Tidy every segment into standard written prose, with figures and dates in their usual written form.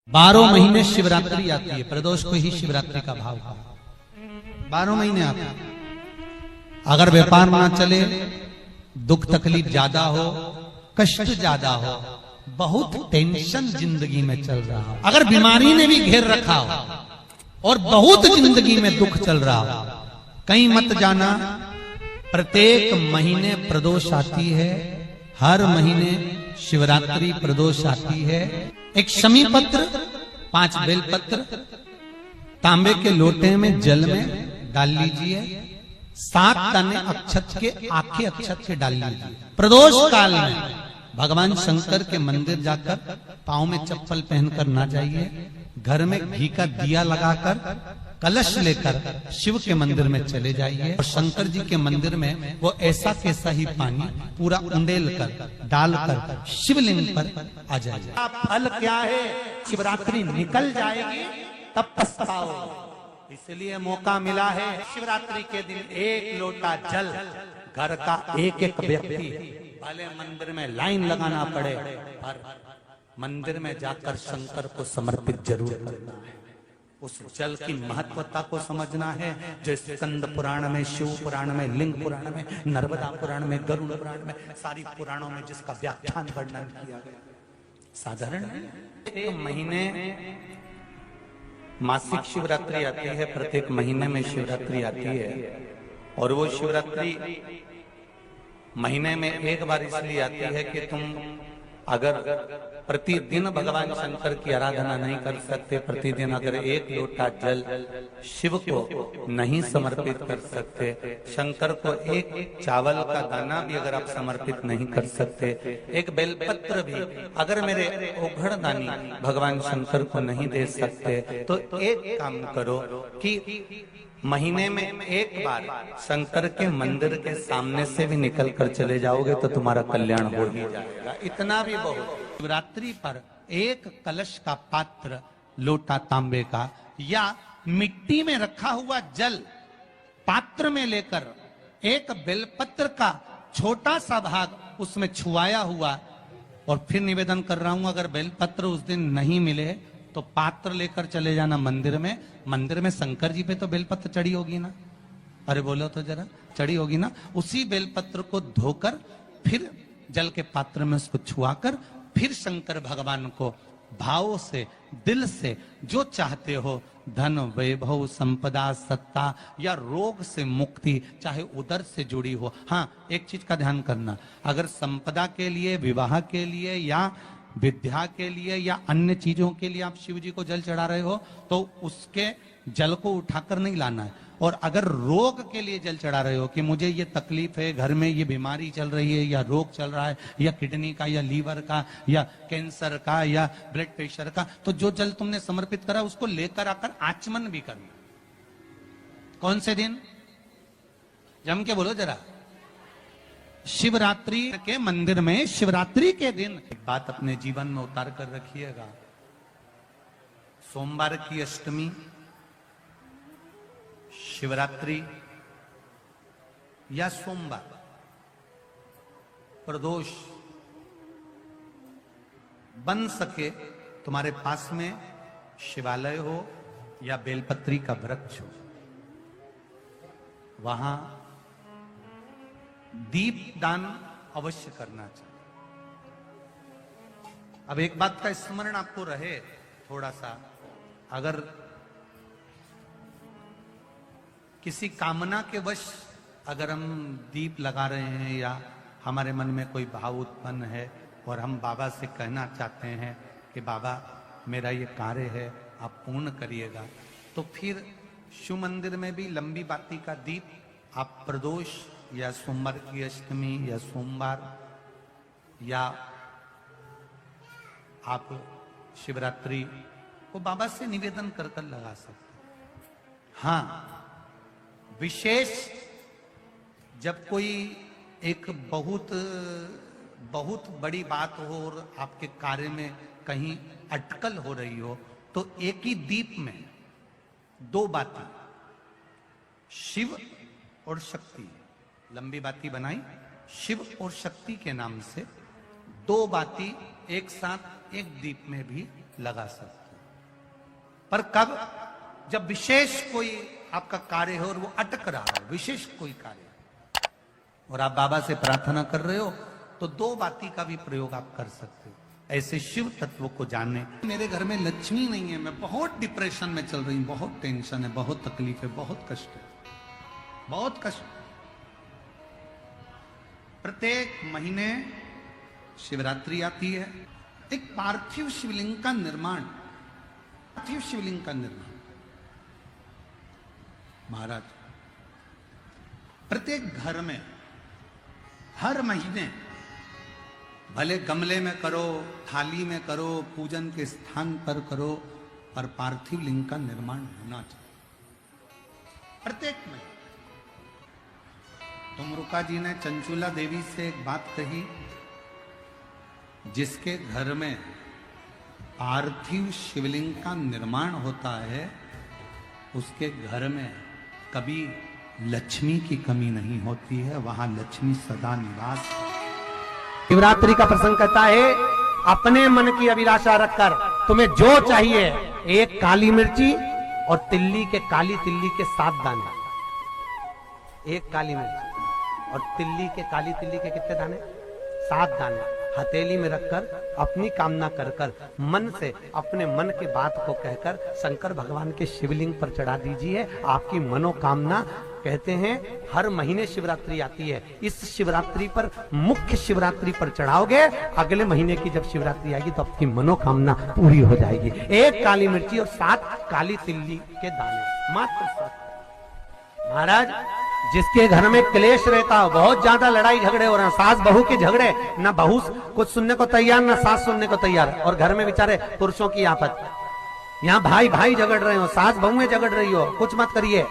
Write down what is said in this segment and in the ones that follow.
12 महीने शिवरात्रि आती है, प्रदोष को ही शिवरात्रि का भाव है। 12 महीने आते हैं। अगर व्यापार ना चले, दुख तकलीफ ज्यादा हो, कष्ट ज्यादा हो, बहुत टेंशन जिंदगी में चल रहा हो, अगर बीमारी ने भी घेर रखा हो और बहुत जिंदगी में दुख चल रहा हो, कहीं मत जाना। प्रत्येक महीने प्रदोष आती है, हर महीने शिवरात्रि प्रदोष आती है। एक शमी पत्र, 5 बेलपत्र तांबे के लोटे में जल में डाल लीजिए, 7 दाने अक्षत के, आखे अक्षत के डाल लीजिए। प्रदोष काल में भगवान शंकर के मंदिर जाकर पांव में चप्पल पहनकर ना जाइए, घर में घी का दिया लगाकर कलश लेकर शिव के मंदिर में चले जाइए और शंकर जी के मंदिर में वो ऐसा कैसा ही पानी पूरा उंडेल कर डालकर शिवलिंग पर आ जाइए। फल क्या है, शिवरात्रि निकल जाएगी तब पछताओ। इसलिए मौका मिला है, शिवरात्रि के दिन 1 लोटा जल घर का एक व्यक्ति, भले मंदिर में लाइन लगाना पड़े पर मंदिर में जाकर शंकर को समर्पित जरूर करना है। उस जल की महत्वता को समझना है, जो स्कंद पुराण में, शिव पुराण में, लिंग पुराण में, नर्मदा पुराण में, गरुड़ पुराण में, सारी पुराणों में जिसका व्याख्यान वर्णन किया गया। साधारण 1 महीने मासिक शिवरात्रि आती है, प्रत्येक महीने में शिवरात्रि आती है और वो शिवरात्रि महीने में एक बार इसलिए आती है कि तुम अगर प्रतिदिन भगवान शंकर की आराधना नहीं कर सकते, प्रतिदिन अगर 1 लोटा जल शिव को नहीं समर्पित कर सकते, शंकर को 1 चावल का दाना भी अगर आप समर्पित नहीं कर सकते, 1 बेलपत्र भी अगर मेरे ओघड़दानी भगवान शंकर को नहीं दे सकते, तो एक काम करो कि महीने में 1 बार शंकर के मंदिर के सामने से भी निकल कर चले जाओगे तो तुम्हारा कल्याण हो ही जाएगा। इतना भी बहुत। शिवरात्रि पर 1 कलश का पात्र, लोटा तांबे का या मिट्टी में रखा हुआ जल पात्र में लेकर 1 बेलपत्र का छोटा सा भाग उसमें छुआया हुआ, और फिर निवेदन कर रहा हूं, अगर बेलपत्र उस दिन नहीं मिले तो पात्र लेकर चले जाना मंदिर में। मंदिर में शंकर जी पे तो बेलपत्र चढ़ी होगी ना, अरे बोलो तो जरा, चढ़ी होगी ना। उसी बेलपत्र को धोकर फिर जल के पात्र में उसको छुआकर फिर शंकर भगवान को भाव से, दिल से जो चाहते हो, धन, वैभव, संपदा, सत्ता या रोग से मुक्ति, चाहे उदर से जुड़ी हो। हाँ, एक चीज का ध्यान करना, अगर संपदा के लिए, विवाह के लिए या विद्या के लिए या अन्य चीजों के लिए आप शिव जी को जल चढ़ा रहे हो तो उसके जल को उठाकर नहीं लाना है। और अगर रोग के लिए जल चढ़ा रहे हो कि मुझे ये तकलीफ है, घर में ये बीमारी चल रही है या रोग चल रहा है, या किडनी का या लीवर का या कैंसर का या ब्लड प्रेशर का, तो जो जल तुमने समर्पित करा उसको लेकर आकर आचमन भी करना। कौन से दिन? जम के बोलो जरा। शिवरात्रि के मंदिर में शिवरात्रि के दिन एक बात अपने जीवन में उतार कर रखिएगा। सोमवार की अष्टमी, शिवरात्रि या सोमवार, प्रदोष, बन सके तुम्हारे पास में शिवालय हो या बेलपत्री का वृक्ष हो, वहां दीप दान अवश्य करना चाहिए। अब एक बात का स्मरण आपको रहे थोड़ा सा, अगर किसी कामना के वश अगर हम दीप लगा रहे हैं या हमारे मन में कोई भाव उत्पन्न है और हम बाबा से कहना चाहते हैं कि बाबा मेरा ये कार्य है आप पूर्ण करिएगा, तो फिर शिव मंदिर में भी लंबी बाती का दीप आप प्रदोष या सोमवार की अष्टमी या सोमवार या आप शिवरात्रि को बाबा से निवेदन कर कर लगा सकते। हाँ, विशेष जब कोई एक बहुत बहुत बड़ी बात हो और आपके कार्य में कहीं अटकल हो रही हो, तो एक ही दीप में 2 बाती, शिव और शक्ति, लंबी बाती बनाई, शिव और शक्ति के नाम से 2 बाती एक साथ एक दीप में भी लगा सकते हैं। पर कब? जब विशेष कोई आपका कार्य हो और वो अटक रहा हो, विशेष कोई कार्य, और आप बाबा से प्रार्थना कर रहे हो, तो दो बाती का भी प्रयोग आप कर सकते हो ऐसे शिव तत्व को जानने। मेरे घर में लक्ष्मी नहीं है, मैं बहुत डिप्रेशन में चल रही हूं, बहुत टेंशन है, बहुत तकलीफ है, बहुत कष्ट है, बहुत कष्ट। प्रत्येक महीने शिवरात्रि आती है, एक पार्थिव शिवलिंग का निर्माण, पार्थिव शिवलिंग का निर्माण। महाराज प्रत्येक घर में हर महीने, भले गमले में करो, थाली में करो, पूजन के स्थान पर करो, पर पार्थिव लिंग का निर्माण होना चाहिए प्रत्येक में। तुमरुका जी ने चंचुला देवी से एक बात कही, जिसके घर में पार्थिव शिवलिंग का निर्माण होता है, उसके घर में कभी लक्ष्मी की कमी नहीं होती है, वहां लक्ष्मी सदा निवास है। शिवरात्रि का प्रसंग कहता है, अपने मन की अभिलाषा रखकर तुम्हें जो चाहिए, एक काली मिर्ची और तिल्ली के, काली तिल्ली के 7 दाने, एक काली मिर्ची और तिल्ली के, काली तिल्ली के कितने दाने? 7 दाने हथेली में रखकर अपनी कामना कर कर मन से अपने मन की बात को कहकर शंकर भगवान के शिवलिंग पर चढ़ा दीजिए। आपकी मनोकामना, कहते हैं हर महीने शिवरात्रि आती है, इस शिवरात्रि पर, मुख्य शिवरात्रि पर चढ़ाओगे, अगले महीने की जब शिवरात्रि आएगी तो आपकी मनोकामना पूरी हो जाएगी। एक काली मिर्ची और 7 काली तिल्ली के दाने, मात्र 7। महाराज जिसके घर में क्लेश रहता हो, बहुत ज्यादा लड़ाई झगड़े हो रहे हैं, सास बहू के झगड़े, ना बहू कुछ सुनने को तैयार ना सास सुनने को तैयार, और घर में बेचारे पुरुषों की आफत, यहाँ भाई भाई झगड़ रहे हो, सास बहुएं झगड़ रही हो, कुछ मत करिए।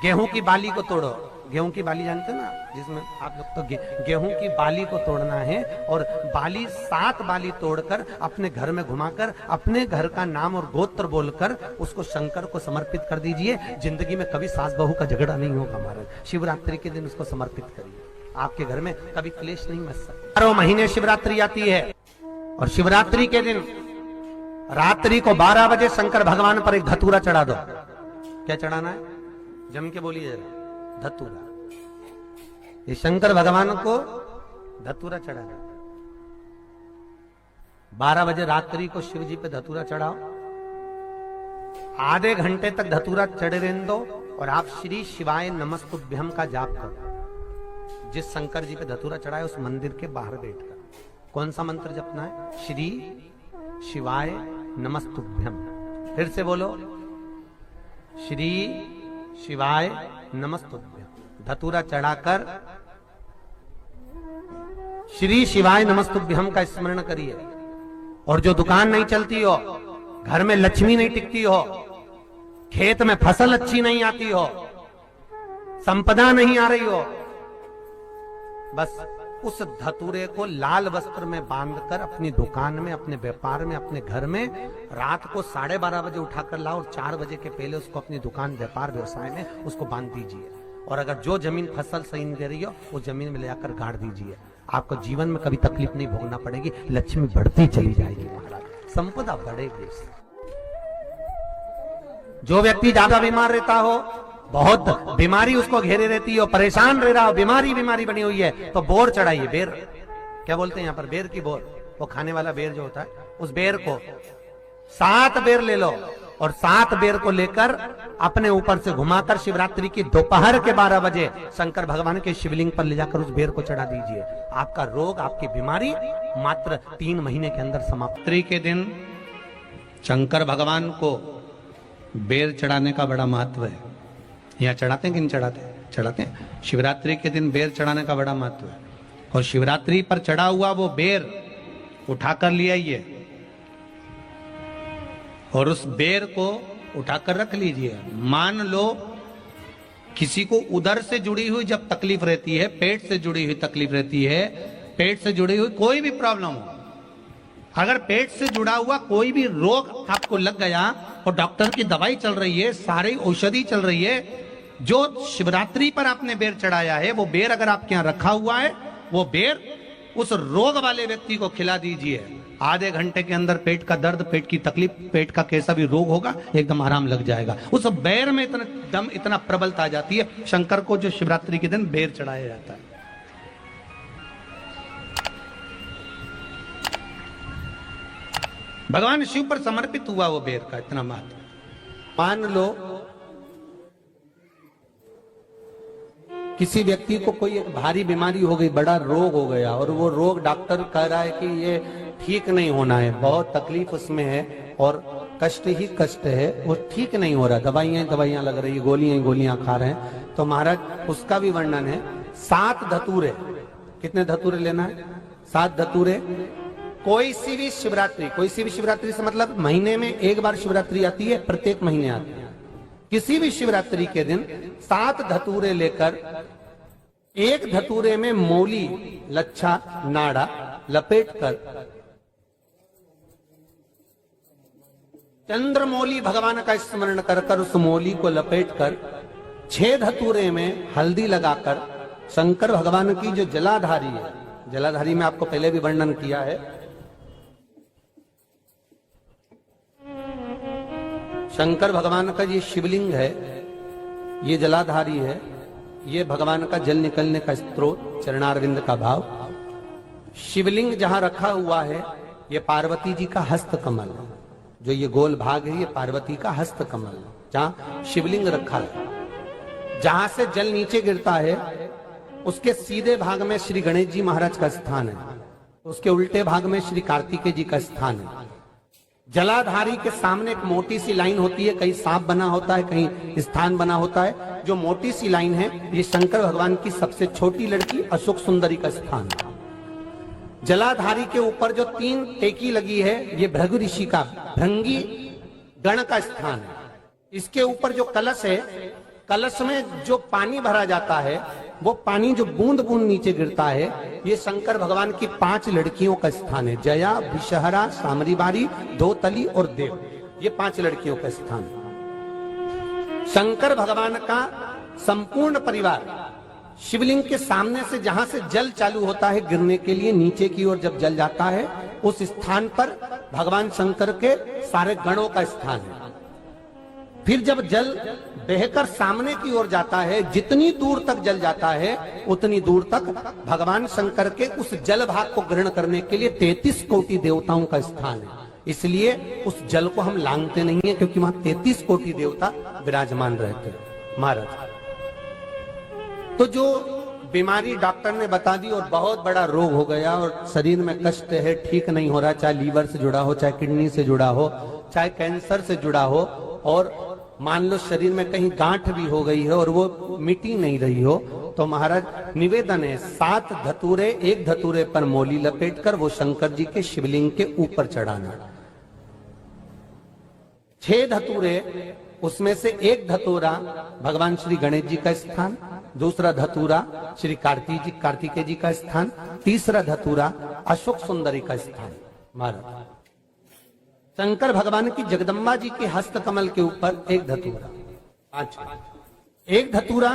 गेहूं की बाली को तोड़ो, गेहूं की बाली जानते ना, जिसमें आप लोग तो गेहूं की बाली को तोड़ना है, और बाली 7 बाली तोड़कर अपने घर में घुमाकर अपने घर का नाम और गोत्र बोलकर उसको शंकर को समर्पित कर दीजिए। जिंदगी में कभी सास बहू का झगड़ा नहीं होगा महाराज। शिवरात्रि के दिन उसको समर्पित करिए, आपके घर में कभी क्लेश नहीं मच सकता। 12 महीने शिवरात्रि आती है, और शिवरात्रि के दिन रात्रि को 12 बजे शंकर भगवान पर एक धतूरा चढ़ा दो। क्या चढ़ाना है? जम के बोलिए जरा, धतूरा। ये शंकर भगवान को धतूरा चढ़ाना। 12 बजे रात्रि को शिव जी पे धतूरा चढ़ाओ, आधे घंटे तक धतूरा चढ़े रहने दो, और आप श्री शिवाय नमस्तुभ्यम का जाप करो। जिस शंकर जी पे धतूरा चढ़ाए उस मंदिर के बाहर बैठकर कौन सा मंत्र जपना है? श्री शिवाय नमस्तुभ्यम। फिर से बोलो, श्री शिवाय नमस्तुभ्यम। धतूरा चढ़ाकर श्री शिवाय नमस्तुभ्यम का स्मरण करिए। और जो दुकान नहीं चलती हो, घर में लक्ष्मी नहीं टिकती हो, खेत में फसल अच्छी नहीं आती हो, संपदा नहीं आ रही हो, बस उस धतूरे को लाल वस्त्र में बांधकर अपनी दुकान में, अपने व्यापार में, अपने घर में रात को 12:30 बजे उठाकर लाओ, और 4 बजे के पहले उसको अपनी दुकान, व्यापार, व्यवसाय में उसको बांध दीजिए। और अगर जो जमीन फसल सही नहीं दे रही हो, वो जमीन में ले जाकर गाड़ दीजिए। आपको जीवन में कभी तकलीफ नहीं भोगना पड़ेगी, लक्ष्मी बढ़ती चली जाएगी महाराज, संपदा बढ़ेगी। जो व्यक्ति ज्यादा बीमार रहता हो, बहुत बीमारी उसको घेरे रहती है, परेशान रह रहा हो, बीमारी बनी हुई है, तो बोर चढ़ाइए। बेर, क्या बोलते हैं यहाँ पर? बेर की बोर, वो खाने वाला बेर जो होता है, उस बेर को 7 बेर ले लो, और 7 बेर को लेकर अपने ऊपर से घुमाकर शिवरात्रि की दोपहर के 12 बजे शंकर भगवान के शिवलिंग पर ले जाकर उस बेर को चढ़ा दीजिए। आपका रोग, आपकी बीमारी मात्र 3 महीने के अंदर समाप्त। के दिन शंकर भगवान को बेर चढ़ाने का बड़ा महत्व है। यहाँ चढ़ाते हैं कि नहीं चढ़ाते? चढ़ाते हैं। शिवरात्रि के दिन बेर चढ़ाने का बड़ा महत्व है, और शिवरात्रि पर चढ़ा हुआ वो बेर उठाकर ले आइए, और उस बेर को उठाकर रख लीजिए। मान लो किसी को उधर से जुड़ी हुई जब तकलीफ रहती है, पेट से जुड़ी हुई तकलीफ रहती है, पेट से जुड़ी हुई कोई भी प्रॉब्लम हो, अगर पेट से जुड़ा हुआ कोई भी रोग आपको लग गया और डॉक्टर की दवाई चल रही है, सारी औषधि चल रही है, जो शिवरात्रि पर आपने बेर चढ़ाया है, वो बेर अगर आपके यहाँ रखा हुआ है, वो बेर उस रोग वाले व्यक्ति को खिला दीजिए। आधे घंटे के अंदर पेट का दर्द, पेट की तकलीफ, पेट का कैसा भी रोग होगा एकदम आराम लग जाएगा। उस बेर में इतना दम, इतना प्रबलता आ जाती है। शंकर को जो शिवरात्रि के दिन बेर चढ़ाया जाता है। भगवान शिव पर समर्पित हुआ वो बेर का इतना महत्व। मान लो किसी व्यक्ति को कोई एक भारी बीमारी हो गई, बड़ा रोग हो गया, और वो रोग डॉक्टर कह रहा है कि ये ठीक नहीं होना है, बहुत तकलीफ उसमें है और कष्ट ही कष्ट है, वो ठीक नहीं हो रहा, दवाइयां लग रही, गोलियां खा रहे हैं, तो महाराज उसका भी वर्णन है। 7 धतूरे, कितने धतूरे लेना है? 7 धतूरे। कोई सी भी शिवरात्रि से मतलब महीने में एक बार शिवरात्रि आती है, प्रत्येक महीने आती है। किसी भी शिवरात्रि के दिन 7 धतूरे लेकर, एक धतूरे में मौली, लच्छा, नाड़ा लपेटकर, चंद्रमौली भगवान का स्मरण कर उस मौली को लपेटकर, 6 धतूरे में हल्दी लगाकर शंकर भगवान की जो जलाधारी है, जलाधारी में आपको पहले भी वर्णन किया है, शंकर भगवान का ये शिवलिंग है, ये जलाधारी है, ये भगवान का जल निकलने का स्रोत, चरणारविंद का भाव। शिवलिंग जहां रखा हुआ है ये पार्वती जी का हस्त कमल है, जो ये गोल भाग है ये पार्वती का हस्त कमल है, जहां शिवलिंग रखा है। जहां से जल नीचे गिरता है उसके सीधे भाग में श्री गणेश जी महाराज का स्थान है, उसके उल्टे भाग में श्री कार्तिकेय जी का स्थान है। जलाधारी के सामने एक मोटी सी लाइन होती है, कहीं सांप बना होता है, कहीं स्थान बना होता है। जो मोटी सी लाइन है ये शंकर भगवान की सबसे छोटी लड़की अशोक सुंदरी का स्थान है। जलाधारी के ऊपर जो 3 टेकी लगी है ये भृगु ऋषि का, भृंगी गण का स्थान है। इसके ऊपर जो कलश है, कलश में जो पानी भरा जाता है, वो पानी जो बूंद बूंद नीचे गिरता है, ये शंकर भगवान की 5 लड़कियों का स्थान है। जया, विषहरा, सामरीबारी, धोतली और देव, ये 5 लड़कियों का स्थान है। शंकर भगवान का संपूर्ण परिवार शिवलिंग के सामने से, जहां से जल चालू होता है गिरने के लिए नीचे की ओर जब जल जाता है, उस स्थान पर भगवान शंकर के सारे गणों का स्थान है। फिर जब जल बहकर सामने की ओर जाता है, जितनी दूर तक जल जाता है उतनी दूर तक भगवान शंकर के उस जल भाग को ग्रहण करने के लिए 33 कोटि देवताओं का स्थान है। इसलिए उस जल को हम लांघते नहीं है, क्योंकि वहां 33 कोटि देवता विराजमान रहते हैं महाराज। तो जो बीमारी डॉक्टर ने बता दी और बहुत बड़ा रोग हो गया और शरीर में कष्ट है, ठीक नहीं हो रहा, चाहे लीवर से जुड़ा हो, चाहे किडनी से जुड़ा हो, चाहे कैंसर से जुड़ा हो, और मान लो शरीर में कहीं गांठ भी हो गई है और वो मिटी नहीं रही हो, तो महाराज निवेदन है 7 धतूरे, एक धतूरे पर मौली लपेटकर वो शंकर जी के शिवलिंग के ऊपर चढ़ाना। 6 धतूरे, उसमें से एक धतूरा भगवान श्री गणेश जी का स्थान, दूसरा धतूरा श्री कार्तिकेय जी का स्थान, तीसरा धतूरा अशोक सुंदरी का स्थान। महाराज शंकर भगवान की जगदम्बा जी के हस्त कमल के ऊपर एक धतूरा, एक धतूरा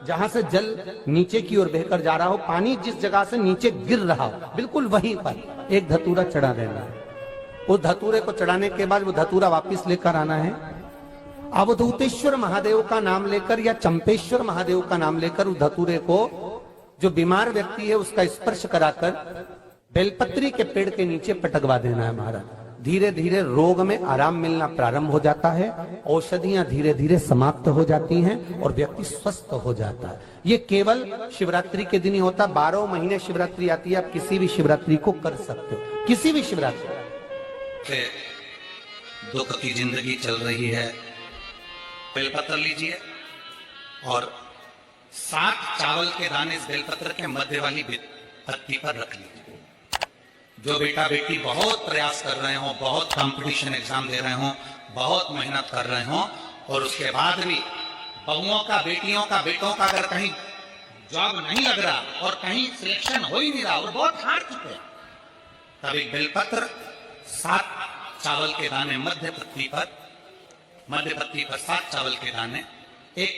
जहां से जल नीचे की ओर बहकर जा रहा हो, पानी जिस जगह से नीचे गिर रहा हो बिल्कुल वहीं पर एक धतूरा चढ़ा देना है। उस धतूरे को चढ़ाने के बाद वो धतूरा वापस लेकर आना है। अवधूतेश्वर महादेव का नाम लेकर या चंपेश्वर महादेव का नाम लेकर उस धतूरे को, जो बीमार व्यक्ति है उसका स्पर्श कराकर बेलपत्री के पेड़ के नीचे पटकवा देना है महाराज। धीरे धीरे रोग में आराम मिलना प्रारंभ हो जाता है, औषधियां धीरे धीरे समाप्त हो जाती हैं और व्यक्ति स्वस्थ हो जाता है। ये केवल शिवरात्रि के दिन ही होता, 12 महीने शिवरात्रि आती है, आप किसी भी शिवरात्रि को कर सकते हो, किसी भी शिवरात्रि। दुख की जिंदगी चल रही है, बेलपत्र लीजिए और 7 चावल के दाने इस बेलपत्र के मध्य वाली पत्ती पर रख लीजिए। जो बेटा बेटी बहुत प्रयास कर रहे हो, बहुत कंपटीशन एग्जाम दे रहे हो, बहुत मेहनत कर रहे हो, और उसके बाद भी बहुओं का, बेटियों का, बेटों का अगर कहीं जॉब नहीं लग रहा और कहीं सिलेक्शन हो ही नहीं रहा और बहुत हार चुके हैं, तब एक बेलपत्र 7 चावल के दाने मध्य पत्ती पर 7 चावल के दाने, एक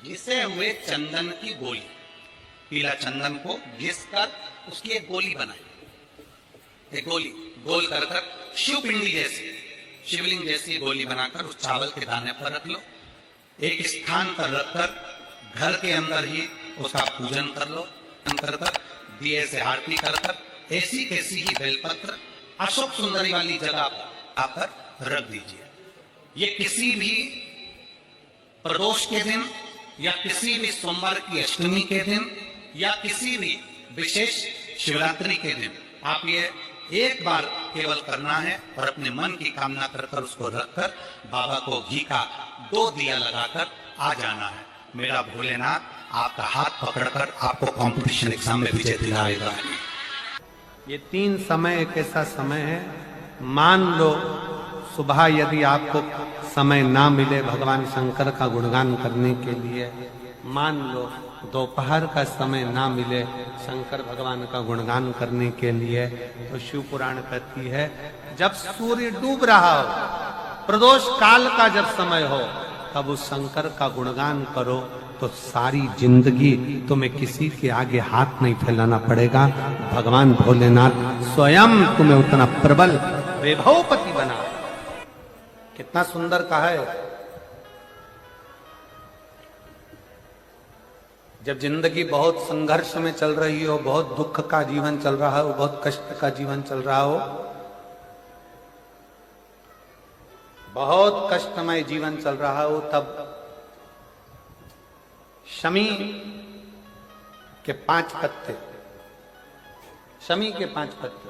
घिसे हुए चंदन की गोली, पीला चंदन को घिस कर उसकी एक गोली बनाई, एक गोली गोल कर कर शिवपिंडी जैसी, शिवलिंग जैसी गोली बनाकर उस चावल के दाने पर रख लो। एक स्थान पर रखकर घर के अंदर ही उसका पूजन कर लो। कर दिए से आरती कर ऐसी कैसी ही बेलपत्र अशोक सुंदरी वाली जगह पर आकर रख दीजिए। ये किसी भी प्रदोष के दिन या किसी भी सोमवार की अष्टमी के दिन या किसी भी विशेष शिवरात्रि के दिन आप ये एक बार केवल करना है और अपने मन की कामना कर उसको रखकर बाबा को घी का 2 दिया लगाकर आ जाना है। मेरा भोलेनाथ आपका हाथ पकड़कर आपको कंपटीशन एग्जाम में विजय दिलाएगा। ये 3 समय एक ऐसा समय है, मान लो सुबह यदि आपको समय ना मिले भगवान शंकर का गुणगान करने के लिए, मान लो दोपहर का समय ना मिले शंकर भगवान का गुणगान करने के लिए, तो शिव पुराण कहती है जब सूर्य डूब रहा हो, प्रदोष काल का जब समय हो, तब उस शंकर का गुणगान करो तो सारी जिंदगी तुम्हें किसी के आगे हाथ नहीं फैलाना पड़ेगा। भगवान भोलेनाथ स्वयं तुम्हें उतना प्रबल वैभवपति बना। कितना सुंदर कहा है। जब जिंदगी बहुत संघर्ष में चल रही हो, बहुत दुख का जीवन चल रहा हो, बहुत कष्ट का जीवन चल रहा हो, बहुत कष्टमय जीवन चल रहा हो, तब शमी के 5 पत्ते, शमी के 5 पत्ते,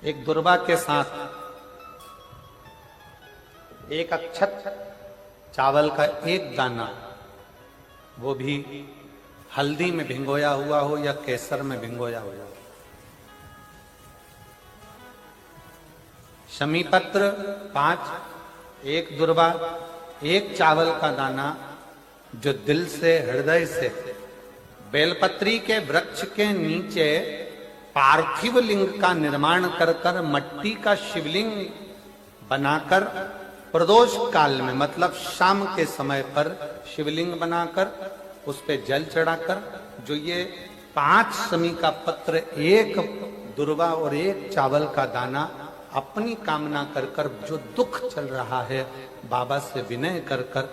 एक दुर्वा के साथ एक अक्षत चावल का एक दाना, वो भी हल्दी में भिंगोया हुआ हो या केसर में भिंगोया हुआ हो, शमी पत्र 5, एक दुर्वा, एक चावल का दाना, जो दिल से हृदय से बेलपत्री के वृक्ष के नीचे पार्थिव लिंग का निर्माण कर कर मट्टी का शिवलिंग बनाकर प्रदोष काल में, मतलब शाम के समय पर शिवलिंग बनाकर उस पे जल चढ़ाकर, जो ये 5 शमी का पत्र, एक दुर्वा और एक चावल का दाना, अपनी कामना कर कर जो दुख चल रहा है बाबा से विनय कर कर